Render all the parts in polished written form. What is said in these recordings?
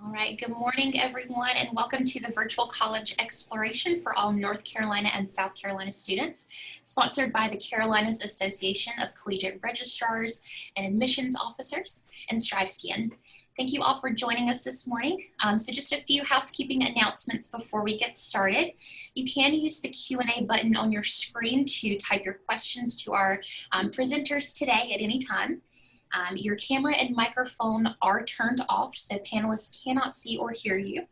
All right, good morning, everyone, and welcome to the Virtual College Exploration for all North Carolina and South Carolina students, sponsored by the Carolinas Association of Collegiate Registrars and Admissions Officers and StriveScan. Thank you all for joining us this morning. So just a few housekeeping announcements before we get started. You can use the Q&A button on your screen to type your questions to our presenters today at any time. Your camera and microphone are turned off, so panelists cannot see or hear you.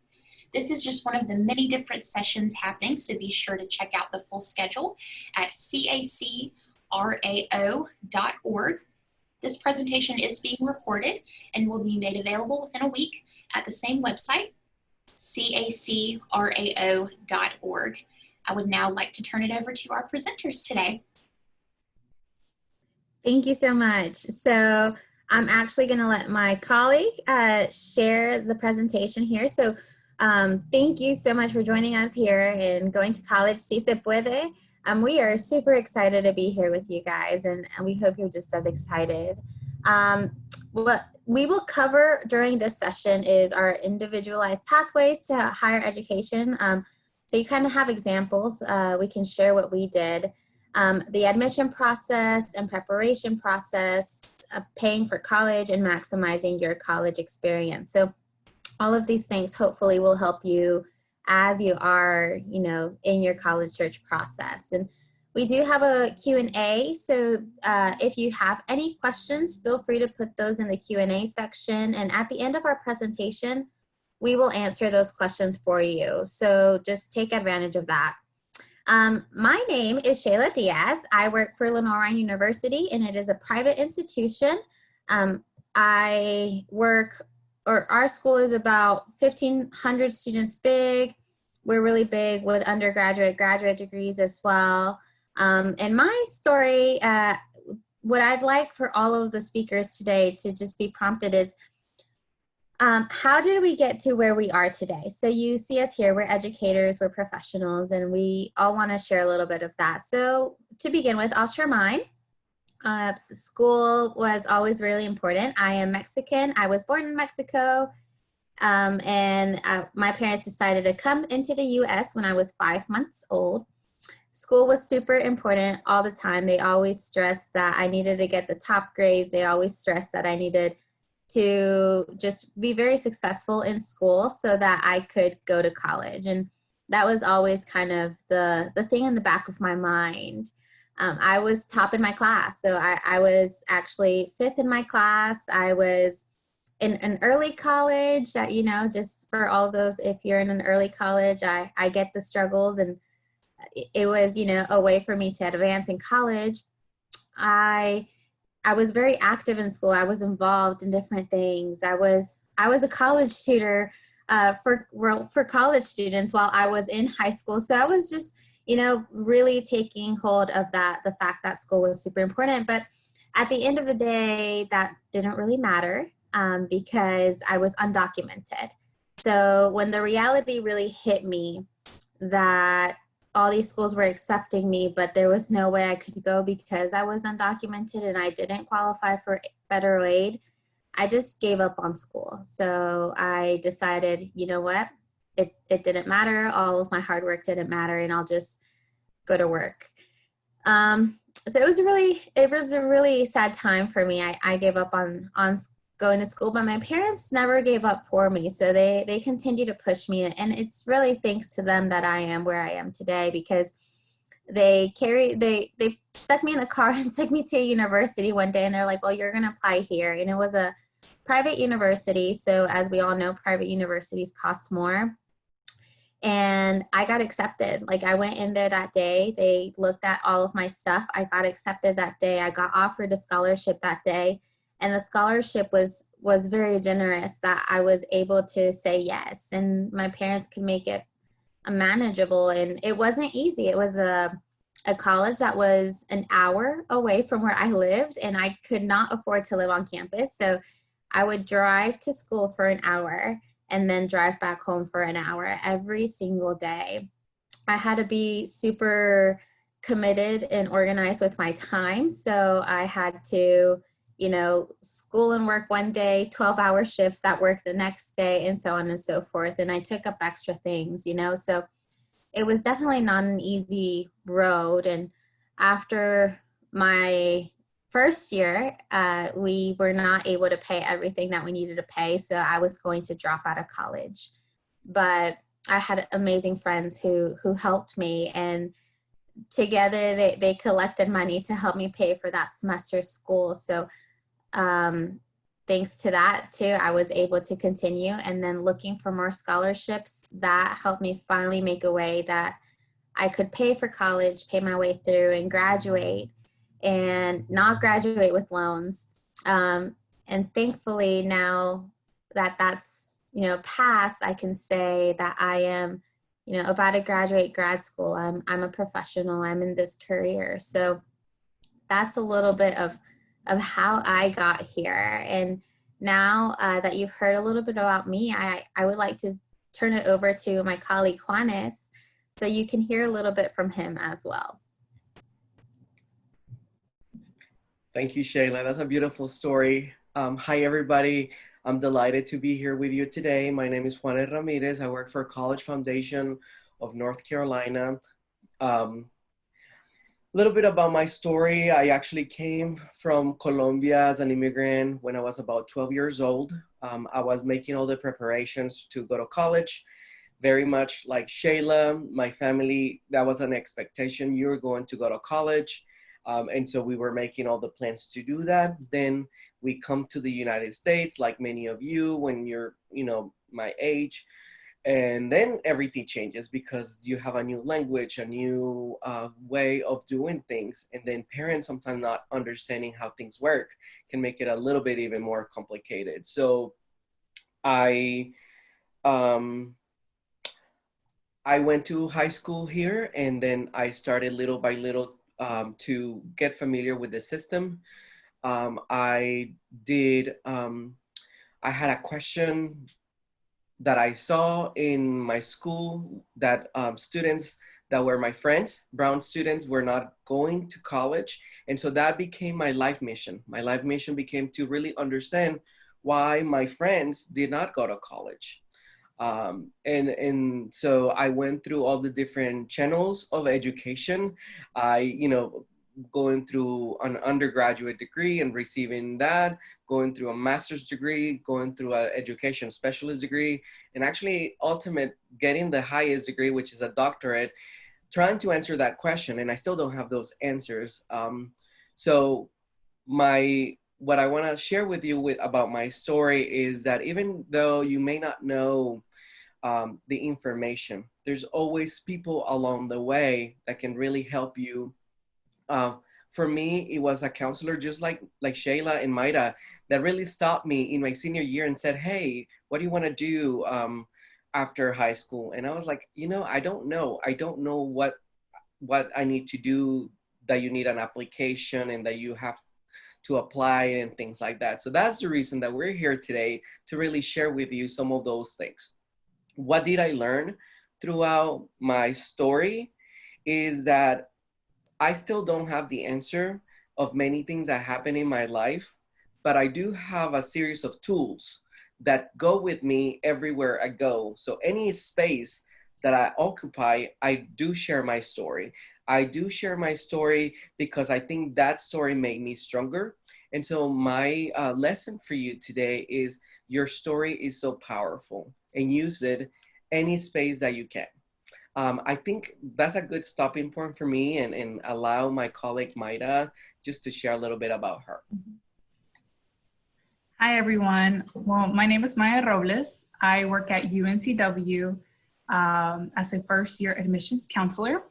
This is just one of the many different sessions happening, so be sure to check out the full schedule at CACRAO.org. This presentation is being recorded and will be made available within a week at the same website, CACRAO.org. I would now like to turn it over to our presenters today. Thank you so much. So I'm actually going to let my colleague share the presentation here. So thank you so much for joining us here in Going to College, Si Se Puede. We are super excited to be here with you guys, and we hope you're just as excited. What we will cover during this session is our individualized pathways to higher education. So you kind of have examples. We can share what we did. The admission process and preparation process, paying for college, and maximizing your college experience. So all of these things hopefully will help you as you are, in your college search process. And we do have a Q&A, so if you have any questions, feel free to put those in the Q&A section. And at the end of our presentation, we will answer those questions for you. So just take advantage of that. My name is Shayla Diaz. I work for Lenoir-Rhyne University, and it is a private institution. Our school is about 1,500 students big. We're really big with undergraduate, graduate degrees as well. And my story, what I'd like for all of the speakers today to just be prompted is, how did we get to where we are today? So you see us here, we're educators, we're professionals, and we all want to share a little bit of that. So to begin with, I'll share mine. School was always really important. I am Mexican. I was born in Mexico, and my parents decided to come into the US when I was 5 months old. School was super important all the time. They always stressed that I needed to get the top grades. They always stressed that I needed to just be very successful in school so that I could go to college. And that was always kind of the thing in the back of my mind. I was top in my class. So I was actually 5th in my class. I was in an early college, just for all of those, if you're in an early college, I get the struggles, and it was, a way for me to advance in college. I was very active in school. I was involved in different things. I was a college tutor for college students while I was in high school. So I was just, really taking hold of the fact that school was super important. But at the end of the day, that didn't really matter because I was undocumented. So when the reality really hit me that all these schools were accepting me, but there was no way I could go because I was undocumented and I didn't qualify for federal aid, I just gave up on school. So I decided, you know what, it didn't matter. All of my hard work didn't matter, and I'll just go to work. So it was a really sad time for me. I gave up on going to school, but my parents never gave up for me. So they continue to push me, and it's really thanks to them that I am where I am today, because they stuck me in a car and took me to a university one day, and they're like, well, you're going to apply here. And it was a private university. So as we all know, private universities cost more. And I got accepted. Like, I went in there that day. They looked at all of my stuff. I got accepted that day. I got offered a scholarship that day. And the scholarship was very generous that I was able to say yes. And my parents could make it manageable. And it wasn't easy. It was a college that was an hour away from where I lived, and I could not afford to live on campus. So I would drive to school for an hour and then drive back home for an hour every single day. I had to be super committed and organized with my time. So I had to, you know, school and work one day, 12-hour shifts at work the next day, and so on and so forth. And I took up extra things, you know, so it was definitely not an easy road. And after my first year, we were not able to pay everything that we needed to pay. So I was going to drop out of college. But I had amazing friends who helped me, and together they collected money to help me pay for that semester's school. So thanks to that too, I was able to continue, and then looking for more scholarships that helped me finally make a way that I could pay for college, pay my way through and graduate, and not graduate with loans. And thankfully now that that's, you know, past, I can say that I am, you know, about to graduate grad school. I'm a professional, I'm in this career. So that's a little bit of how I got here. And now that you've heard a little bit about me, I would like to turn it over to my colleague Juanes, so you can hear a little bit from him as well. Thank you, Shayla. That's a beautiful story. Hi, everybody. I'm delighted to be here with you today. My name is Juanes Ramirez. I work for College Foundation of North Carolina. A little bit about my story. I actually came from Colombia as an immigrant when I was about 12 years old. I was making all the preparations to go to college. Very much like Shayla, my family, that was an expectation. You're going to go to college. And so we were making all the plans to do that. Then we come to the United States, like many of you, when you're, you know, my age. And then everything changes because you have a new language, a new way of doing things. And then parents sometimes not understanding how things work can make it a little bit even more complicated. So I went to high school here, and then I started little by little to get familiar with the system. I had a question that I saw in my school that students that were my friends, brown students, were not going to college. And so that became my life mission. My life mission became to really understand why my friends did not go to college. And so I went through all the different channels of education. Going through an undergraduate degree and receiving that, going through a master's degree, going through an education specialist degree, and actually ultimate getting the highest degree, which is a doctorate, trying to answer that question. And I still don't have those answers. So what I want to share with you about my story is that even though you may not know the information, there's always people along the way that can really help you. For me, it was a counselor just like Shayla and Mayra that really stopped me in my senior year and said, "Hey, what do you want to do after high school?" And I was like, I don't know. I don't know what I need to do, that you need an application and that you have to apply and things like that. So that's the reason that we're here today, to really share with you some of those things. What did I learn throughout my story is that I still don't have the answer of many things that happen in my life, but I do have a series of tools that go with me everywhere I go. So any space that I occupy, I do share my story. I do share my story because I think that story made me stronger. And so my lesson for you today is your story is so powerful, and use it any space that you can. I think that's a good stopping point for me, and allow my colleague Mayra just to share a little bit about her. Hi, everyone. Well, my name is Maya Robles. I work at UNCW as a first-year admissions counselor.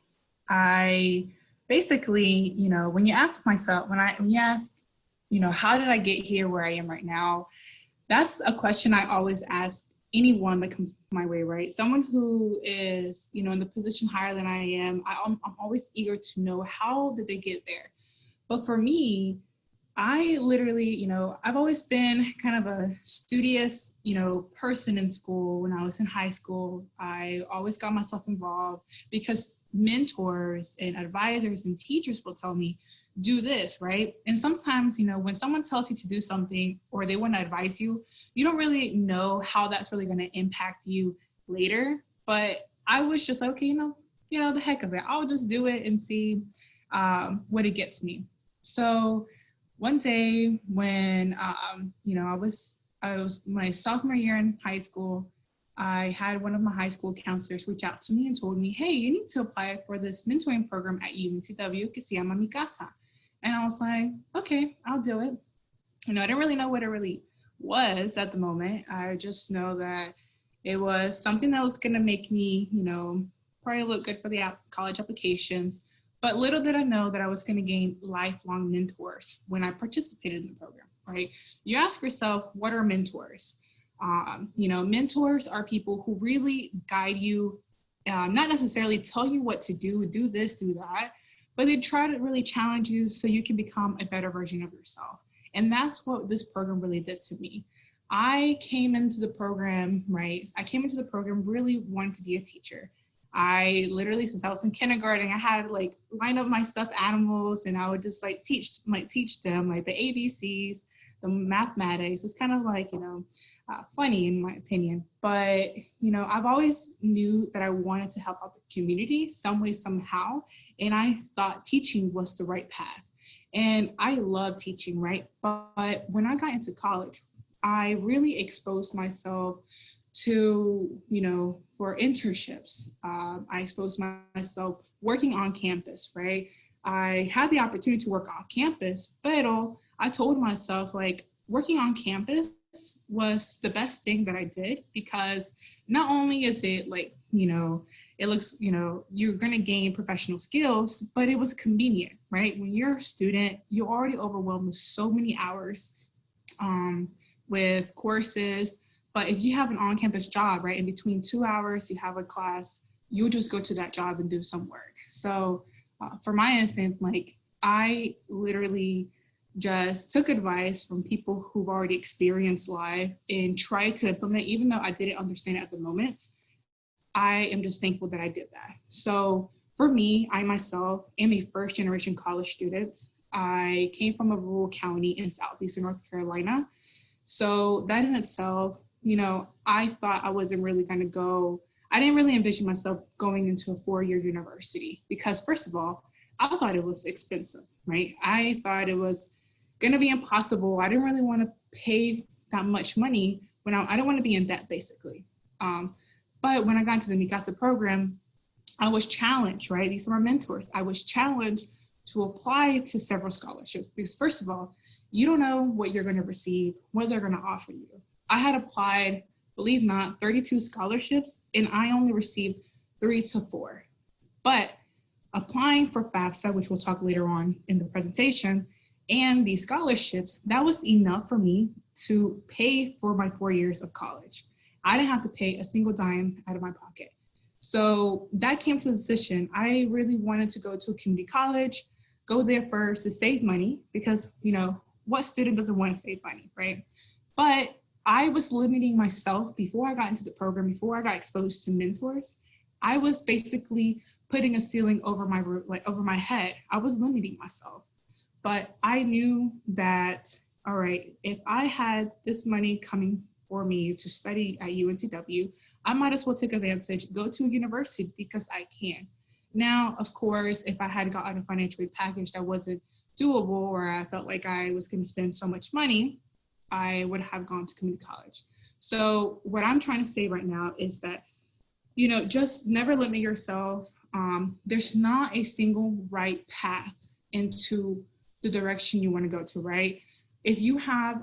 I basically, when you ask myself, when you ask, how did I get here where I am right now? That's a question I always ask anyone that comes my way, right? Someone who is, in the position higher than I am, I'm always eager to know, how did they get there? But for me, I literally, I've always been kind of a studious, person in school. When I was in high school, I always got myself involved because mentors and advisors and teachers will tell me, do this, right? And sometimes, you know, when someone tells you to do something or they want to advise you, you don't really know how that's really going to impact you later. But I was just like, okay, the heck of it. I'll just do it and see what it gets me. So one day when, I was my sophomore year in high school, I had one of my high school counselors reach out to me and told me, hey, you need to apply for this mentoring program at UNCW que se llama Mi Casa. And I was like, okay, I'll do it. I didn't really know what it really was at the moment. I just know that it was something that was going to make me, probably look good for the college applications. But little did I know that I was going to gain lifelong mentors when I participated in the program, right? You ask yourself, what are mentors? Mentors are people who really guide you, not necessarily tell you what to do this, do that, but they try to really challenge you so you can become a better version of yourself. And that's what this program really did to me. I came into the program really wanting to be a teacher. I literally, since I was in kindergarten, I had line up my stuffed animals and I would just teach them the ABCs, the mathematics. It's kind of funny in my opinion, but I've always knew that I wanted to help out the community some way, somehow. And I thought teaching was the right path. And I love teaching, right? But when I got into college, I really exposed myself to, for internships. I exposed myself working on campus, right? I had the opportunity to work off campus, but I told myself working on campus was the best thing that I did, because not only is it it looks, you're going to gain professional skills, but it was convenient, right? When you're a student, you're already overwhelmed with so many hours with courses. But if you have an on-campus job, right, in between 2 hours, you have a class, you'll just go to that job and do some work. So for my instance, I literally just took advice from people who've already experienced life and tried to implement, even though I didn't understand it at the moment. I am just thankful that I did that. So for me, I myself am a first generation college student. I came from a rural county in southeastern North Carolina. So that in itself, I thought I wasn't really going to go. I didn't really envision myself going into a 4-year university because, first of all, I thought it was expensive, right? I thought it was going to be impossible. I didn't really want to pay that much money when I didn't want to be in debt, basically. But when I got into the Mi Casa program, I was challenged, right? These are my mentors. I was challenged to apply to several scholarships because, first of all, you don't know what you're going to receive, what they're going to offer you. I had applied, believe not, 32 scholarships, and I only received 3 to 4. But applying for FAFSA, which we'll talk later on in the presentation, and these scholarships, that was enough for me to pay for my 4 years of college. I didn't have to pay a single dime out of my pocket. So that came to the decision. I really wanted to go to a community college, go there first to save money because, what student doesn't want to save money, right? But I was limiting myself before I got into the program, before I got exposed to mentors. I was basically putting a ceiling over my head. I was limiting myself. But I knew that, all right, if I had this money coming for me to study at UNCW, I might as well take advantage, go to a university because I can. Now, of course, if I had gotten a financial aid package that wasn't doable or I felt like I was going to spend so much money, I would have gone to community college. So what I'm trying to say right now is that, just never limit yourself. There's not a single right path into the direction you want to go to, right? If you have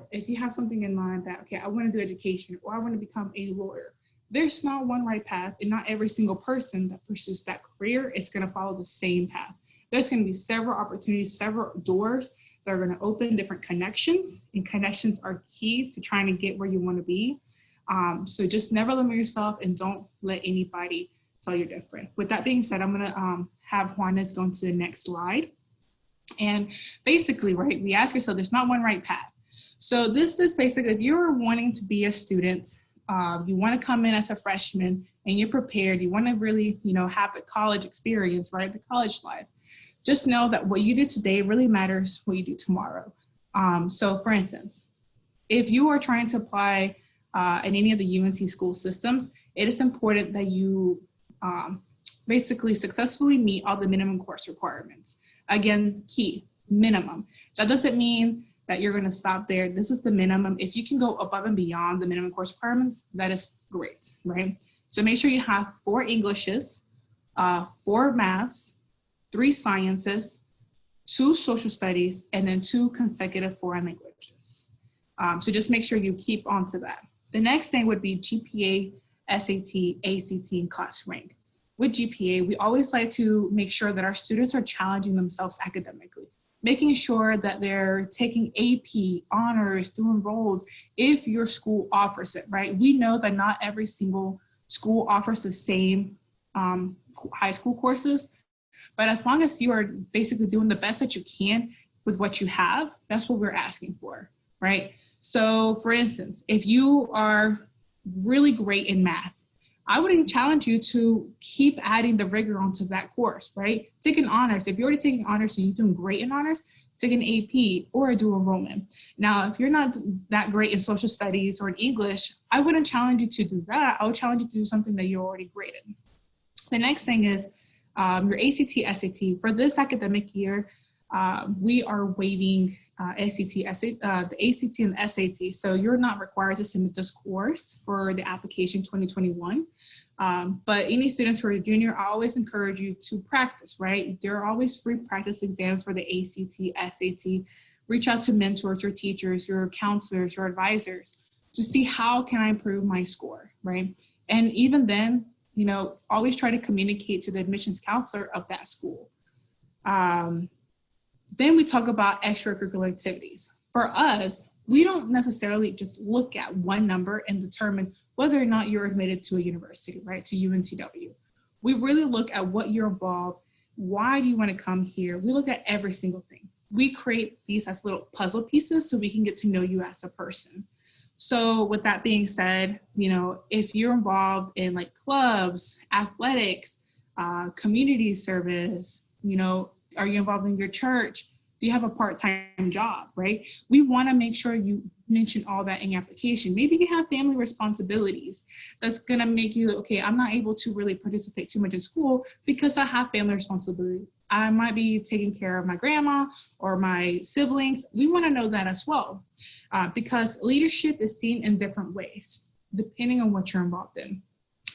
something in mind that, okay, I want to do education or I want to become a lawyer, there's not one right path, and not every single person that pursues that career is going to follow the same path. There's going to be several opportunities, several doors that are going to open different connections, and connections are key to trying to get where you want to be. So just never limit yourself and don't let anybody tell you different. With that being said, I'm going to have Juanes go into the next slide. And basically, right, we ask ourselves, there's not one right path. So this is basically, if you're wanting to be a student, you want to come in as a freshman and you're prepared, you want to really, have the college experience, right, the college life. just know that what you do today really matters what you do tomorrow. So for instance, if you are trying to apply in any of the UNC school systems, it is important that you basically successfully meet all the minimum course requirements. Again, key, minimum. That doesn't mean that you're gonna stop there. This is the minimum. If you can go above and beyond the minimum course requirements, that is great, right? So make sure you have 4 Englishes, 4 maths, 3 sciences, 2 social studies, and then 2 consecutive foreign languages. So just make sure you keep on to that. The next thing would be GPA, SAT, ACT, and class rank. With GPA, we always like to make sure that our students are challenging themselves academically, making sure that they're taking AP, honors, through enrolled, if your school offers it, right? We know that not every single school offers the same high school courses, but as long as you are basically doing the best that you can with what you have, that's what we're asking for, right? So for instance, if you are really great in math, I would challenge you to keep adding the rigor onto that course, right? Take an honors. If you're already taking honors and you're doing great in honors, take an AP or a dual enrollment. Now, if you're not that great in social studies or in English, I wouldn't challenge you to do that. I would challenge you to do something that you're already great in. The next thing is your ACT, SAT. For this academic year, we are waiving the ACT and the SAT. So you're not required to submit this course for the application 2021. But any students who are a junior, I always encourage you to practice, right? There are always free practice exams for the ACT, SAT. Reach out to mentors, your teachers, your counselors, your advisors to see how can I improve my score, right? And even then, you know, always try to communicate to the admissions counselor of that school. Then we talk about extracurricular activities. For us, we don't necessarily just look at one number and determine whether or not you're admitted to a university, right, to UNCW. We really look at what you're involved, why do you want to come here? We look at every single thing. We create these as little puzzle pieces so we can get to know you as a person. So with that being said, you know, if you're involved in like clubs, athletics, community service, you know, are you involved in your church? Do you have a part-time job, right? We want to make sure you mention all that in your application. Maybe you have family responsibilities. That's going to make you, okay, I'm not able to really participate too much in school because I have family responsibility. I might be taking care of my grandma or my siblings. We want to know that as well, because leadership is seen in different ways, depending on what you're involved in.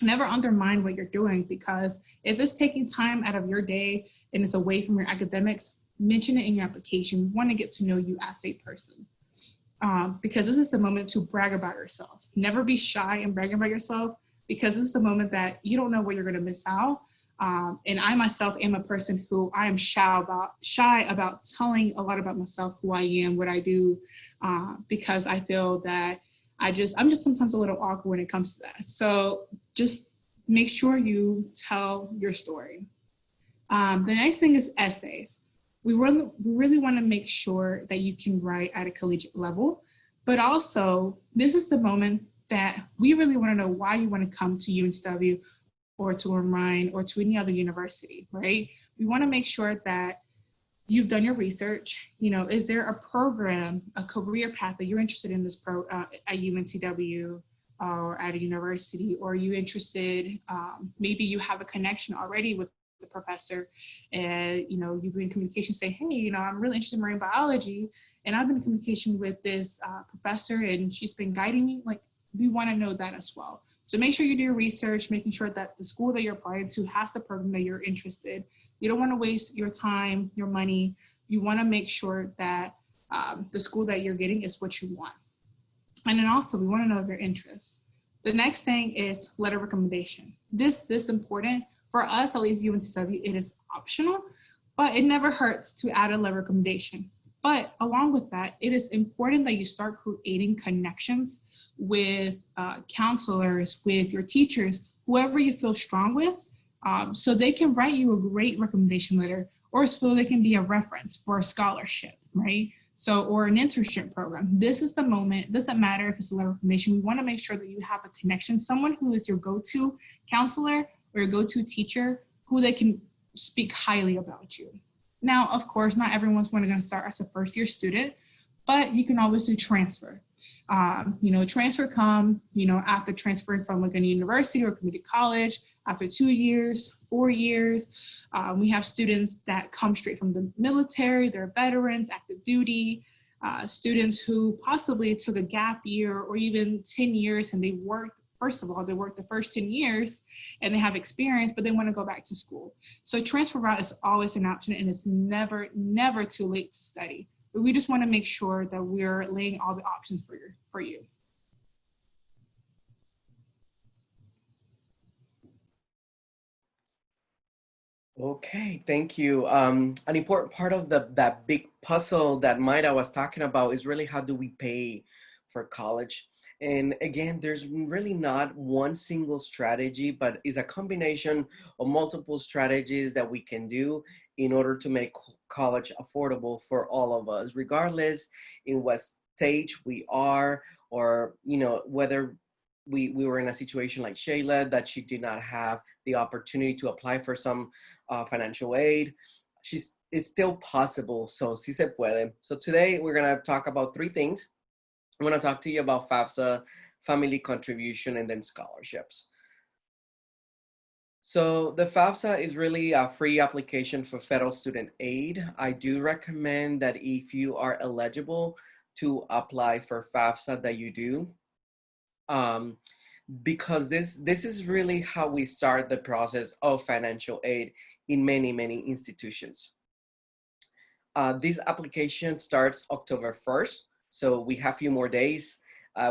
Never undermine what you're doing, because if it's taking time out of your day and it's away from your academics, mention it in your application. We want to get to know you as a person, because this is the moment to brag about yourself. Never be shy and bragging about yourself, because this is the moment that you don't know what you're going to miss out. And I myself am a person who I am shy about telling a lot about myself, who I am, what I do, because I feel that I'm just sometimes a little awkward when it comes to that. So just make sure you tell your story. The next thing is essays. We really want to make sure that you can write at a collegiate level, but also this is the moment that we really want to know why you want to come to UNCW or to Lenoir-Rhyne or to any other university, right? We want to make sure that you've done your research. You know, is there a program, a career path that you're interested in this at UNCW or at a university, or are you interested, maybe you have a connection already with the professor and, you know, you've been in communication, say, hey, you know, I'm really interested in marine biology and I've been in communication with this professor and she's been guiding me. Like, we want to know that as well. So make sure you do your research, making sure that the school that you're applying to has the program that you're interested. You don't want to waste your time, your money. You want to make sure that the school that you're getting is what you want. And then also we want to know of your interests. The next thing is letter recommendation. This is important. For us, at least UNCW, it is optional, but it never hurts to add a letter recommendation. But along with that, it is important that you start creating connections with counselors, with your teachers, whoever you feel strong with, so they can write you a great recommendation letter, or so they can be a reference for a scholarship, right? So, or an internship program. This is the moment. It doesn't matter if it's a letter recommendation. We want to make sure that you have a connection, someone who is your go-to counselor or your go-to teacher, who they can speak highly about you. Now, of course, not everyone's going to start as a first-year student, but you can always do transfer. Transfer come, after transferring from like a university or community college, after 2 years, 4 years. We have students that come straight from the military, they're veterans, active duty, students who possibly took a gap year or even 10 years and they worked. First of all, they worked the first 10 years and they have experience, but they want to go back to school. So transfer route is always an option, and it's never, never too late to study. But we just want to make sure that we're laying all the options for you. Okay, thank you. An important part of that big puzzle that Maida was talking about is really how do we pay for college? And again, there's really not one single strategy, but it's a combination of multiple strategies that we can do in order to make college affordable for all of us, regardless in what stage we are, or whether we were in a situation like Shayla, that she did not have the opportunity to apply for some financial aid. It's still possible, so sí se puede. So today we're gonna talk about 3 things. I'm going to talk to you about FAFSA, family contribution, and then scholarships. So the FAFSA is really a free application for federal student aid. I do recommend that if you are eligible to apply for FAFSA, that you do. Because this is really how we start the process of financial aid in many, many institutions. This application starts October 1st. So we have a few more days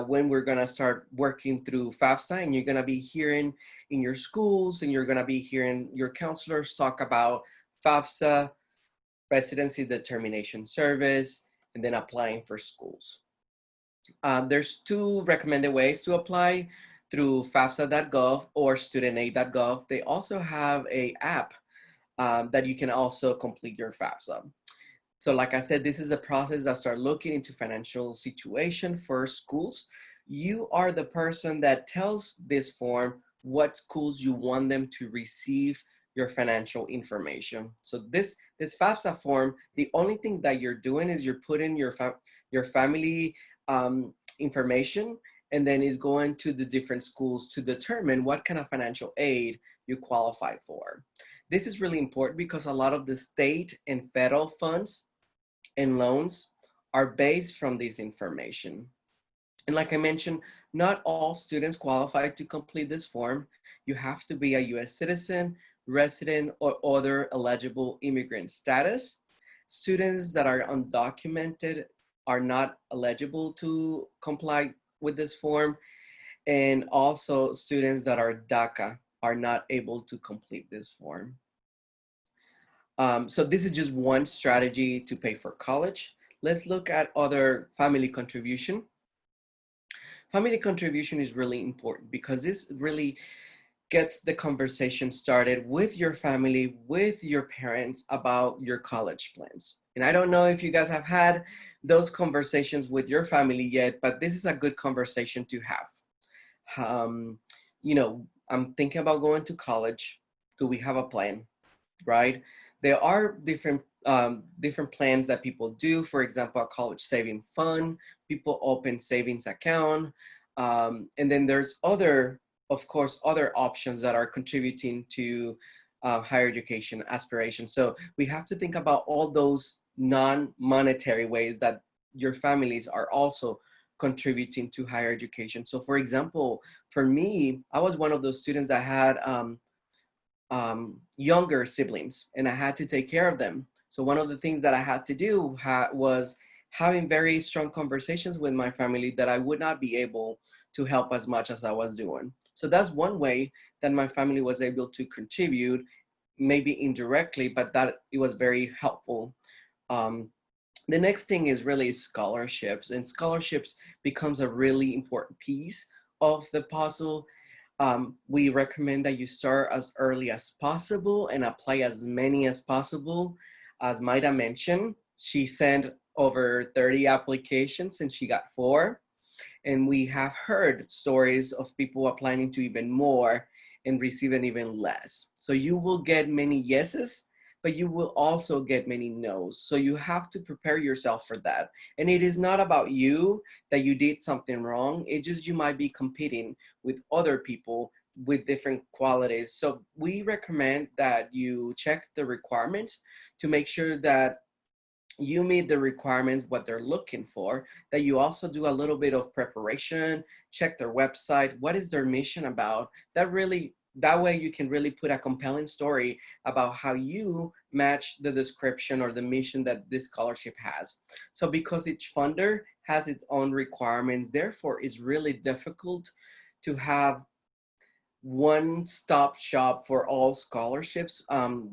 when we're gonna start working through FAFSA, and you're gonna be hearing in your schools, and you're gonna be hearing your counselors talk about FAFSA, Residency Determination Service, and then applying for schools. There's 2 recommended ways to apply, through FAFSA.gov or studentaid.gov. They also have an app that you can also complete your FAFSA. So like I said, this is a process that start looking into financial situation for schools. You are the person that tells this form what schools you want them to receive your financial information. So this FAFSA form, the only thing that you're doing is you're putting your family information, and then is going to the different schools to determine what kind of financial aid you qualify for. This is really important because a lot of the state and federal funds and loans are based from this information. And like I mentioned, not all students qualify to complete this form. You have to be a US citizen, resident, or other eligible immigrant status. Students that are undocumented are not eligible to comply with this form. And also students that are DACA are not able to complete this form. So this is just one strategy to pay for college. Let's look at other family contribution. Family contribution is really important because this really gets the conversation started with your family, with your parents about your college plans. And I don't know if you guys have had those conversations with your family yet, but this is a good conversation to have. I'm thinking about going to college. Do we have a plan, right? There are different plans that people do. For example, a college saving fund, people open savings account. And then there's other options that are contributing to higher education aspirations. So we have to think about all those non-monetary ways that your families are also contributing to higher education. So for example, for me, I was one of those students that had younger siblings, and I had to take care of them. So one of the things that I had to do was having very strong conversations with my family that I would not be able to help as much as I was doing. So that's one way that my family was able to contribute, maybe indirectly, but that it was very helpful. The next thing is really scholarships, and scholarships becomes a really important piece of the puzzle. We recommend that you start as early as possible and apply as many as possible. As Maida mentioned, she sent over 30 applications and she got 4. And we have heard stories of people applying to even more and receiving even less. So you will get many yeses, but you will also get many no's. So you have to prepare yourself for that. And it is not about you that you did something wrong. It's just you might be competing with other people with different qualities. So we recommend that you check the requirements to make sure that you meet the requirements, what they're looking for, that you also do a little bit of preparation, check their website, what is their mission about. That way you can really put a compelling story about how you match the description or the mission that this scholarship has. So because each funder has its own requirements, therefore it's really difficult to have one-stop shop for all scholarships.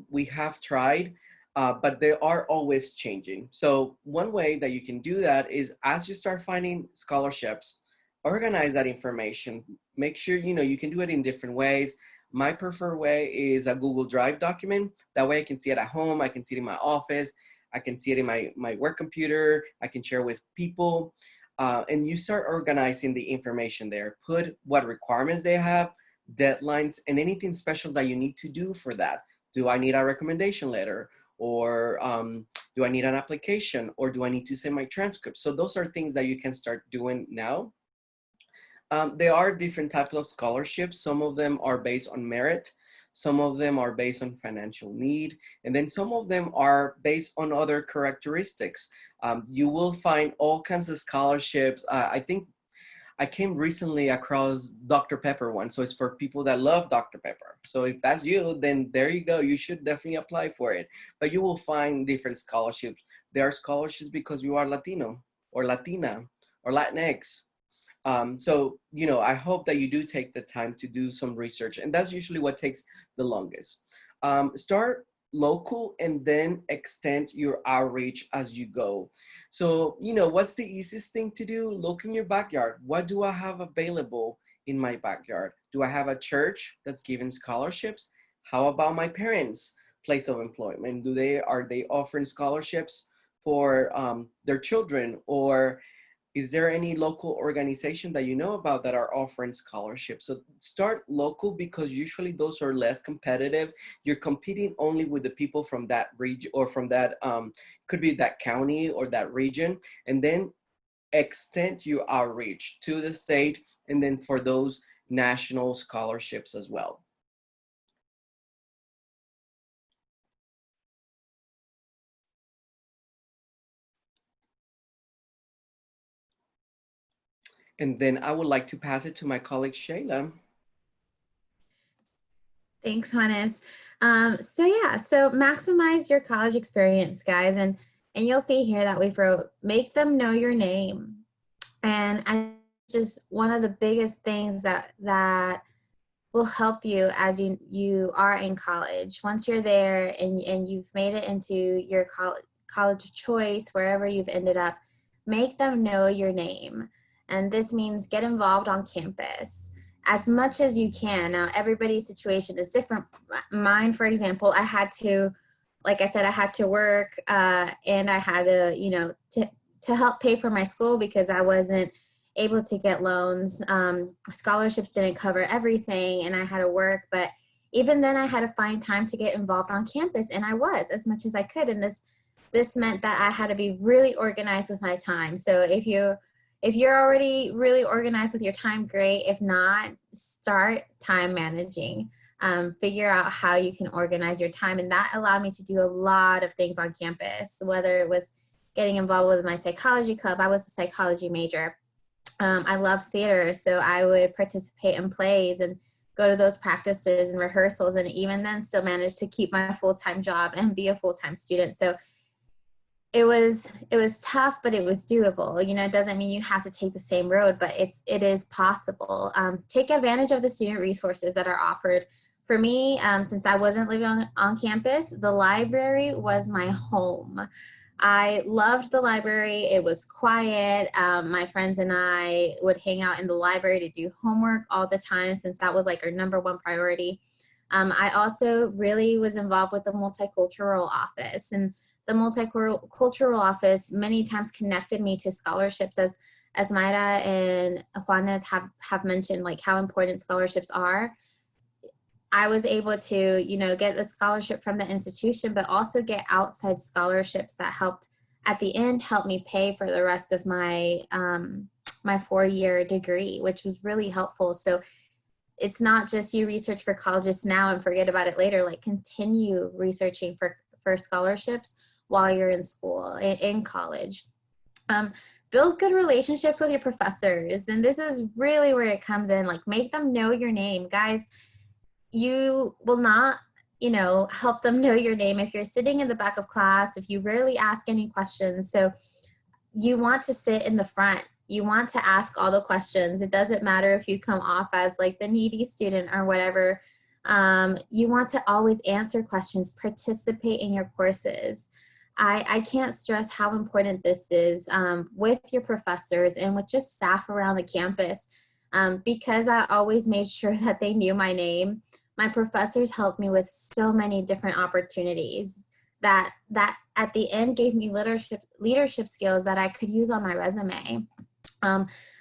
We have tried, but they are always changing. So one way that you can do that is, as you start finding scholarships, organize that information. Make sure you can do it in different ways. My preferred way is a Google Drive document. That way I can see it at home, I can see it in my office, I can see it in my work computer, I can share with people. And you start organizing the information there. Put what requirements they have, deadlines, and anything special that you need to do for that. Do I need a recommendation letter? Or do I need an application? Or do I need to send my transcript? So those are things that you can start doing now. There are different types of scholarships. Some of them are based on merit. Some of them are based on financial need. And then some of them are based on other characteristics. You will find all kinds of scholarships. I think I came recently across Dr. Pepper one. So it's for people that love Dr. Pepper. So if that's you, then there you go. You should definitely apply for it. But you will find different scholarships. There are scholarships because you are Latino or Latina or Latinx. So, I hope that you do take the time to do some research. And that's usually what takes the longest. Start local and then extend your outreach as you go. So, what's the easiest thing to do? Look in your backyard. What do I have available in my backyard? Do I have a church that's giving scholarships? How about my parents' place of employment? Are they offering scholarships for their children? Or is there any local organization that you know about that are offering scholarships? So start local, because usually those are less competitive. You're competing only with the people from that region, or from that, could be that county or that region, and then extend your outreach to the state, and then for those national scholarships as well. And then I would like to pass it to my colleague, Shayla. Thanks, Juanes. So maximize your college experience, guys. And you'll see here that we've wrote, make them know your name. And just one of the biggest things that will help you as you are in college. Once you're there and you've made it into your college of choice, wherever you've ended up, make them know your name. And this means get involved on campus as much as you can. Now, everybody's situation is different. Mine, for example, I had to, like I said, I had to work and I had to, to help pay for my school because I wasn't able to get loans. Scholarships didn't cover everything and I had to work. But even then I had to find time to get involved on campus, and I was as much as I could. And this meant that I had to be really organized with my time. So if you're already really organized with your time, great. If not, start time managing. Figure out how you can organize your time. And that allowed me to do a lot of things on campus, whether it was getting involved with my psychology club. I was a psychology major. I love theater, so I would participate in plays and go to those practices and rehearsals, and even then still manage to keep my full-time job and be a full-time student. So it was tough, but it was doable. It doesn't mean you have to take the same road, but it is possible. Take advantage of the student resources that are offered. For me, since I wasn't living on campus, the library was my home. I loved the library. It was quiet. My friends and I would hang out in the library to do homework all the time, since that was like our number one priority. I also really was involved with the multicultural office, and the multicultural office many times connected me to scholarships, as Mayra and Juanes have mentioned, like how important scholarships are. I was able to, get the scholarship from the institution, but also get outside scholarships that helped at the end, help me pay for the rest of my, my 4-year degree, which was really helpful. So it's not just you research for colleges now and forget about it later, like continue researching for scholarships while you're in school, in college. Build good relationships with your professors. And this is really where it comes in, like make them know your name. Guys, you will not, help them know your name if you're sitting in the back of class, if you rarely ask any questions. So you want to sit in the front. You want to ask all the questions. It doesn't matter if you come off as like the needy student or whatever. You want to always answer questions, participate in your courses. I can't stress how important this is with your professors and with just staff around the campus. Because I always made sure that they knew my name, my professors helped me with so many different opportunities that at the end gave me leadership skills that I could use on my resume.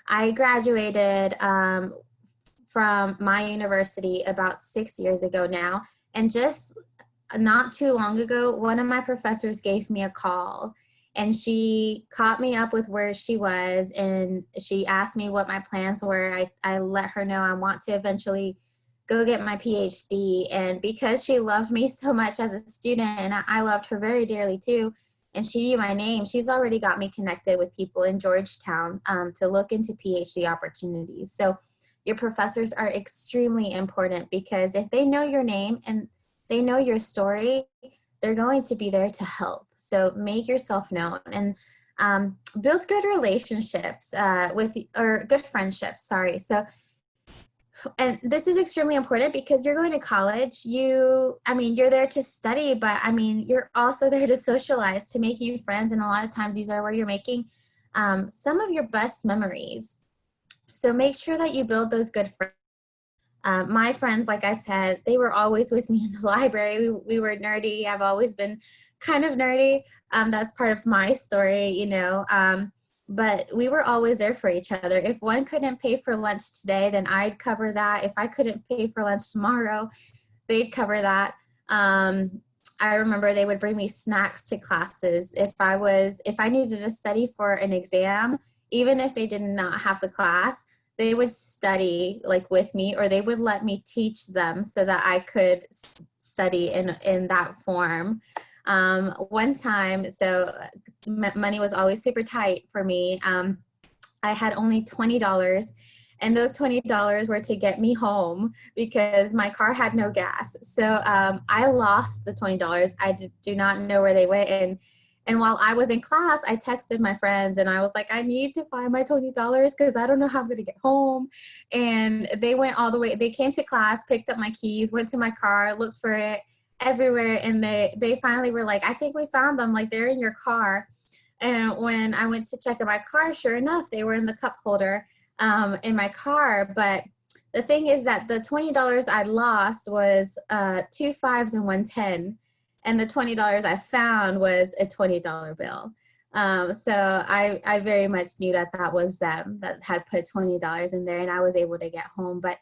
I graduated from my university about 6 years ago now, and just not too long ago, one of my professors gave me a call, and she caught me up with where she was, and she asked me what my plans were. I let her know I want to eventually go get my PhD, and because she loved me so much as a student, and I loved her very dearly too, and she knew my name, she's already got me connected with people in Georgetown to look into PhD opportunities. So your professors are extremely important, because if they know your name and they know your story, they're going to be there to help. So make yourself known, and build good relationships or good friendships, sorry. So, and this is extremely important because you're going to college. You're there to study, but you're also there to socialize, to make new friends. And a lot of times these are where you're making some of your best memories. So make sure that you build those good friends. My friends, like I said, they were always with me in the library. We were nerdy. I've always been kind of nerdy. That's part of my story, but we were always there for each other. If one couldn't pay for lunch today, then I'd cover that. If I couldn't pay for lunch tomorrow, they'd cover that. I remember they would bring me snacks to classes. If I needed to study for an exam, even if they did not have the class, they would study like with me, or they would let me teach them so that I could study in that form. One time, so money was always super tight for me. I had only $20, and those $20 were to get me home because my car had no gas. So I lost the $20. I do not know where they went. And while I was in class, I texted my friends and I was like, I need to find my $20 because I don't know how I'm going to get home. And they went all the way. They came to class, picked up my keys, went to my car, looked for it everywhere. And they finally were like, I think we found them. Like, they're in your car. And when I went to check in my car, sure enough, they were in the cup holder in my car. But the thing is that the $20 I lost was 2 5s and 1 10. And the $20 I found was a $20 bill. So I very much knew that was them that had put $20 in there, and I was able to get home. But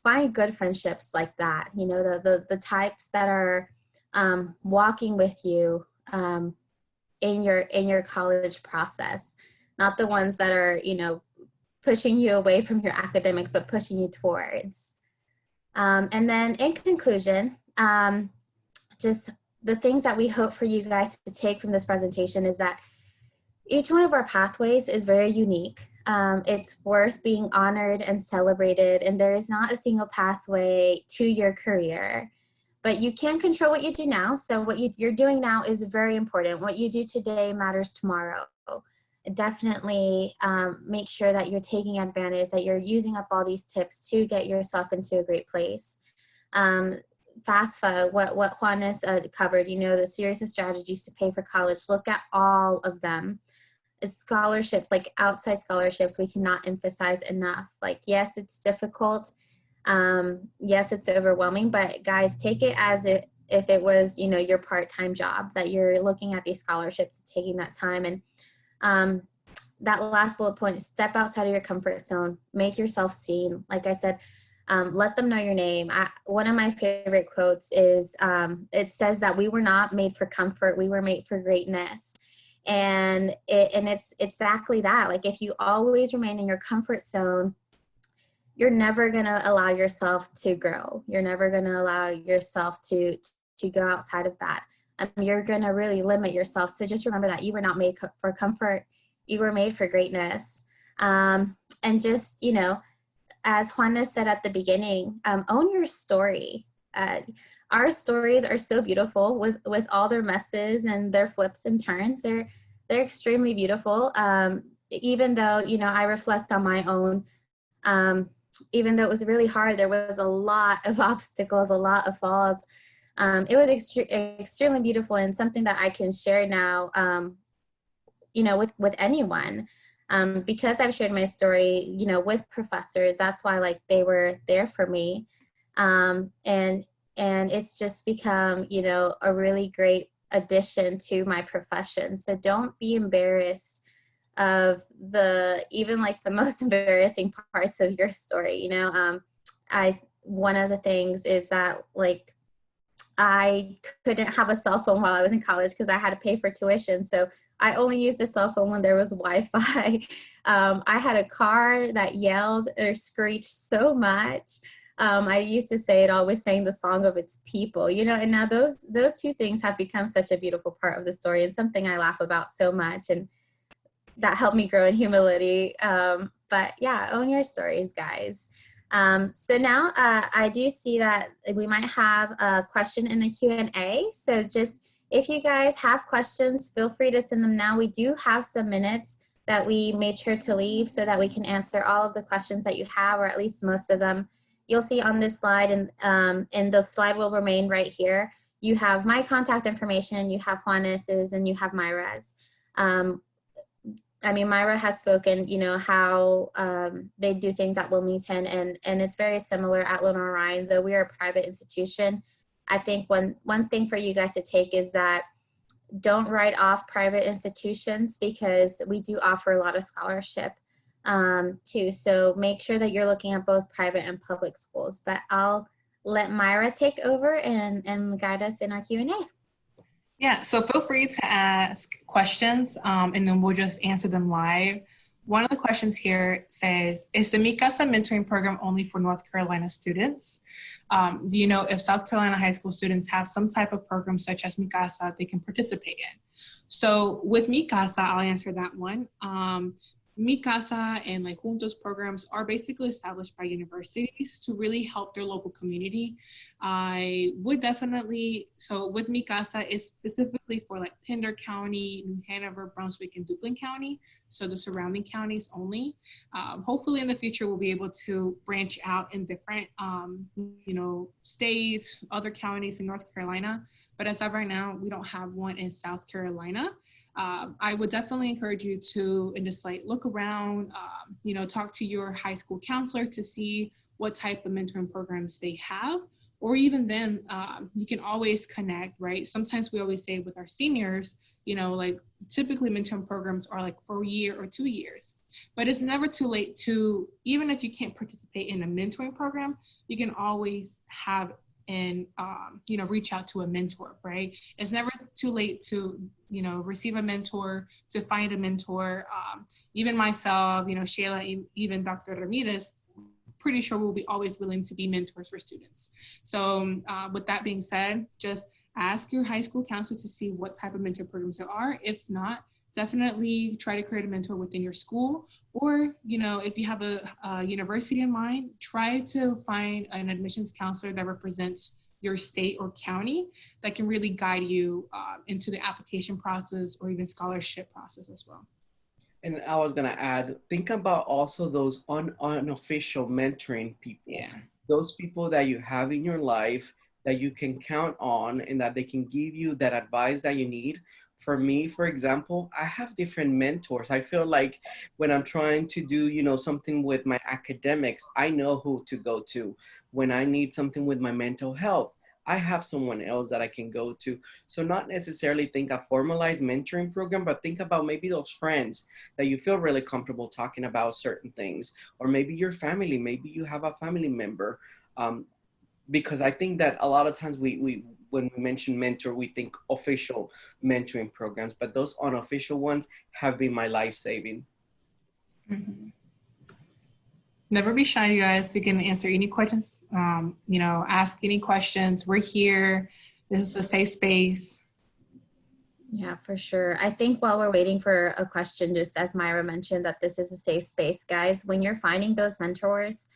find good friendships like that, the types that are walking with you in your college process, not the ones that are, pushing you away from your academics, but pushing you towards. And then in conclusion, just the things that we hope for you guys to take from this presentation is that each one of our pathways is very unique. It's worth being honored and celebrated, and there is not a single pathway to your career. But you can control what you do now, so what you're doing now is very important. What you do today matters tomorrow. Definitely make sure that you're taking advantage, that you're using up all these tips to get yourself into a great place. FAFSA, what Juanes covered, the series of strategies to pay for college, look at all of them. Scholarships, like outside scholarships, we cannot emphasize enough. Like, yes, it's difficult. Yes, it's overwhelming, but guys, take it as if it was, your part-time job, that you're looking at these scholarships, taking that time. And that last bullet point, step outside of your comfort zone, make yourself seen. Like I said, Let them know your name. One of my favorite quotes is, it says that we were not made for comfort, we were made for greatness. And it's exactly that. Like, if you always remain in your comfort zone, you're never going to allow yourself to grow. You're never going to allow yourself to go outside of that. You're going to really limit yourself. So just remember that you were not made for comfort. You were made for greatness. And just, you know, as Juana said at the beginning, own your story. Our stories are so beautiful with all their messes and their flips and turns. They're extremely beautiful. Even though, you know, I reflect on my own, even though it was really hard, there was a lot of obstacles, a lot of falls. It was extremely beautiful, and something that I can share now, you know, with anyone. Because I've shared my story, you know, with professors. That's why, like, they were there for me. And it's just become, you know, a really great addition to my profession. So don't be embarrassed of even like the most embarrassing parts of your story. You know, one of the things is that, like, I couldn't have a cell phone while I was in college because I had to pay for tuition. So I only used a cell phone when there was Wi-Fi. I had a car that yelled or screeched so much. I used to say it always sang the song of its people, you know, and now those two things have become such a beautiful part of the story and something I laugh about so much. And that helped me grow in humility. But yeah, own your stories, guys. So now I do see that we might have a question in the Q&A. So just, if you guys have questions, feel free to send them now. We do have some minutes that we made sure to leave so that we can answer all of the questions that you have, or at least most of them. You'll see on this slide, and the slide will remain right here. You have my contact information, you have Juanes's, and you have Myra's. I mean, Myra has spoken, you know, how they do things at Wilmington, and it's very similar at Lenoir-Rhyne, though we are a private institution. I think one thing for you guys to take is that don't write off private institutions, because we do offer a lot of scholarship too. So make sure that you're looking at both private and public schools. But I'll let Myra take over and guide us in our Q&A. Yeah, so feel free to ask questions, and then we'll just answer them live. One of the questions here says, is the Mi Casa mentoring program only for North Carolina students? Do you know if South Carolina high school students have some type of program such as Mi Casa they can participate in? So with Mi Casa, I'll answer that one. Mi Casa and like Juntos programs are basically established by universities to really help their local community. I would definitely, so with Mi Casa is specifically for like Pender County, New Hanover, Brunswick, and Duplin County, so the surrounding counties only. Hopefully in the future we'll be able to branch out in different, you know, states, other counties in North Carolina, but as of right now, we don't have one in South Carolina. I would definitely encourage you to, and just like look around, you know, talk to your high school counselor to see what type of mentoring programs they have, or even then you can always connect, right? Sometimes we always say with our seniors, you know, like typically mentoring programs are like for a year or 2 years, but it's never too late to, even if you can't participate in a mentoring program, you can always have and, you know, reach out to a mentor, right? It's never too late to, you know, receive a mentor, to find a mentor. Even myself, you know, Shayla, even Dr. Ramirez, pretty sure we'll be always willing to be mentors for students. So with that being said, just ask your high school counselor to see what type of mentor programs there are. If not, definitely try to create a mentor within your school, or, you know, if you have a university in mind, try to find an admissions counselor that represents your state or county that can really guide you into the application process or even scholarship process as well. And I was gonna add, think about also those unofficial mentoring people. Yeah. Those people that you have in your life that you can count on and that they can give you that advice that you need. For me, for example, I have different mentors. I feel like when I'm trying to do, you know, something with my academics, I know who to go to. When I need something with my mental health, I have someone else that I can go to. So not necessarily think a formalized mentoring program, but think about maybe those friends that you feel really comfortable talking about certain things, or maybe your family, maybe you have a family member. Because I think that a lot of times when we mention mentor, we think official mentoring programs, but those unofficial ones have been my life saving. Mm-hmm. Never be shy, you guys. You can answer any questions, ask any questions. We're here. This is a safe space. Yeah, for sure. I think while we're waiting for a question, just as Myra mentioned, that this is a safe space, guys, when you're finding those mentors,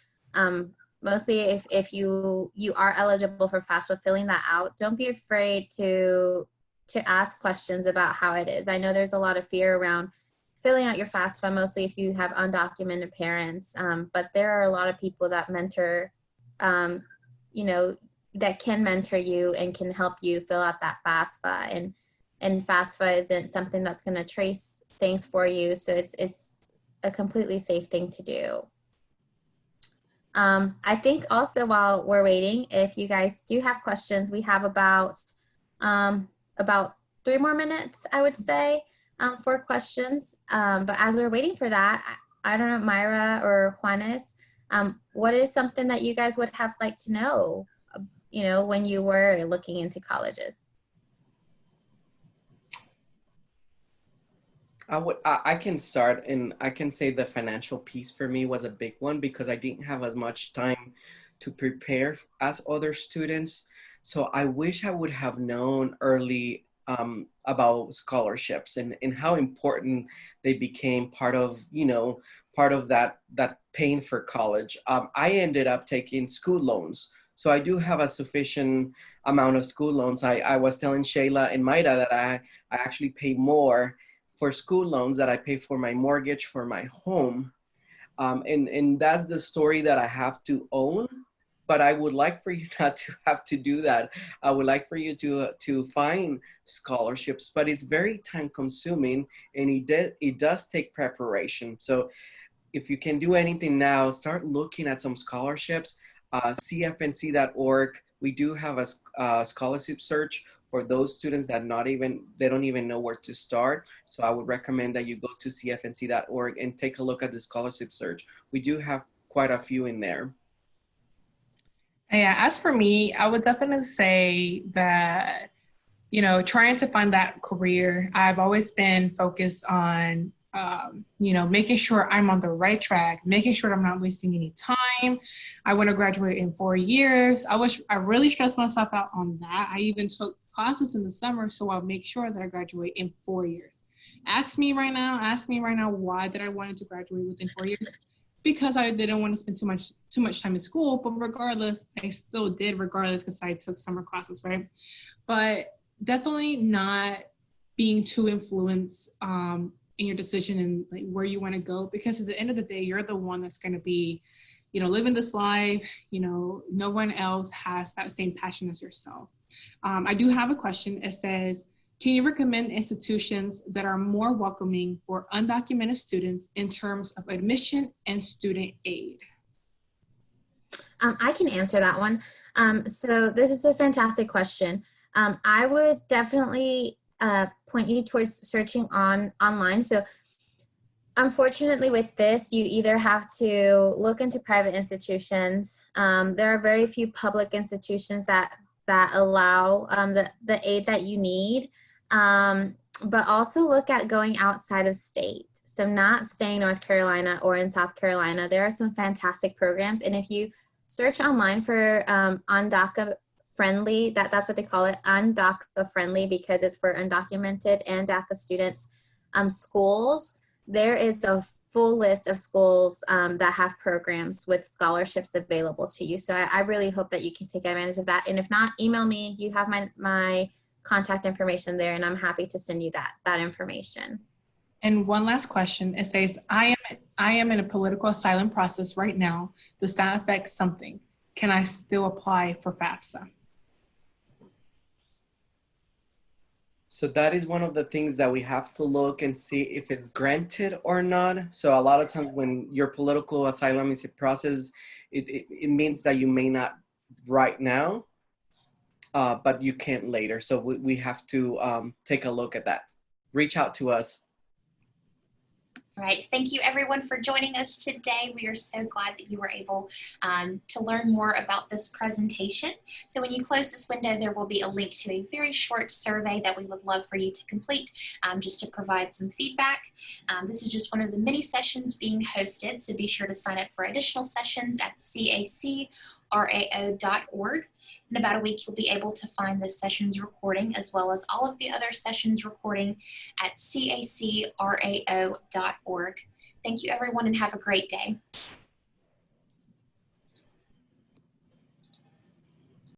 mostly if you are eligible for FAFSA, filling that out, don't be afraid to ask questions about how it is. I know there's a lot of fear around filling out your FAFSA, mostly if you have undocumented parents, but there are a lot of people that mentor, that can mentor you and can help you fill out that FAFSA. And FAFSA isn't something that's going to trace things for you, so it's a completely safe thing to do. I think also while we're waiting, if you guys do have questions, we have about 3 more minutes, I would say, for questions. But as we're waiting for that, I don't know, Myra or Juanes, what is something that you guys would have liked to know, when you were looking into colleges? I can start, and I can say the financial piece for me was a big one because I didn't have as much time to prepare as other students. So I wish I would have known early about scholarships and how important they became part of that paying for college. I ended up taking school loans. So I do have a sufficient amount of school loans. I was telling Shayla and Maida that I actually pay more for school loans that I pay for my mortgage for my home. And that's the story that I have to own. But I would like for you not to have to do that. I would like for you to find scholarships, but it's very time consuming, and it does take preparation. So if you can do anything now, start looking at some scholarships. CFNC.org, we do have a scholarship search for those students that they don't even know where to start. So I would recommend that you go to CFNC.org and take a look at the scholarship search. We do have quite a few in there. Yeah, as for me, I would definitely say that, trying to find that career, I've always been focused on, making sure I'm on the right track, making sure I'm not wasting any time. I want to graduate in 4 years. I really stressed myself out on that. I even took classes in the summer, so I'll make sure that I graduate in 4 years. Ask me right now why did I wanted to graduate within 4 years? Because I didn't want to spend too much time in school, but regardless, I still did because I took summer classes, right? But definitely not being too influenced in your decision and like where you want to go, because at the end of the day, you're the one that's going to be, living this life. No one else has that same passion as yourself. I do have a question. It says, can you recommend institutions that are more welcoming for undocumented students in terms of admission and student aid? I can answer that one. So this is a fantastic question. I would definitely point you towards searching online. So unfortunately with this, you either have to look into private institutions. There are very few public institutions that allow the aid that you need. But also look at going outside of state. So not staying in North Carolina or in South Carolina. There are some fantastic programs. And if you search online for UNDACA friendly, that's what they call it, UNDACA friendly, because it's for undocumented and DACA students schools. There is a full list of schools that have programs with scholarships available to you. So I really hope that you can take advantage of that. And if not, email me. You have my contact information there, and I'm happy to send you that information. And one last question. It says, I am in a political asylum process right now. Does that affect something? Can I still apply for FAFSA? So that is one of the things that we have to look and see if it's granted or not. So a lot of times when your political asylum is in process, it means that you may not right now. but you can't later. So we have to take a look at that. Reach out to us. All right. Thank you everyone for joining us today. We are so glad that you were able to learn more about this presentation. So when you close this window, there will be a link to a very short survey that we would love for you to complete just to provide some feedback. This is just one of the many sessions being hosted, so be sure to sign up for additional sessions at CACRAO.org. In about a week, you'll be able to find the session's recording as well as all of the other sessions recording at CACRAO.org. Thank you, everyone, and have a great day.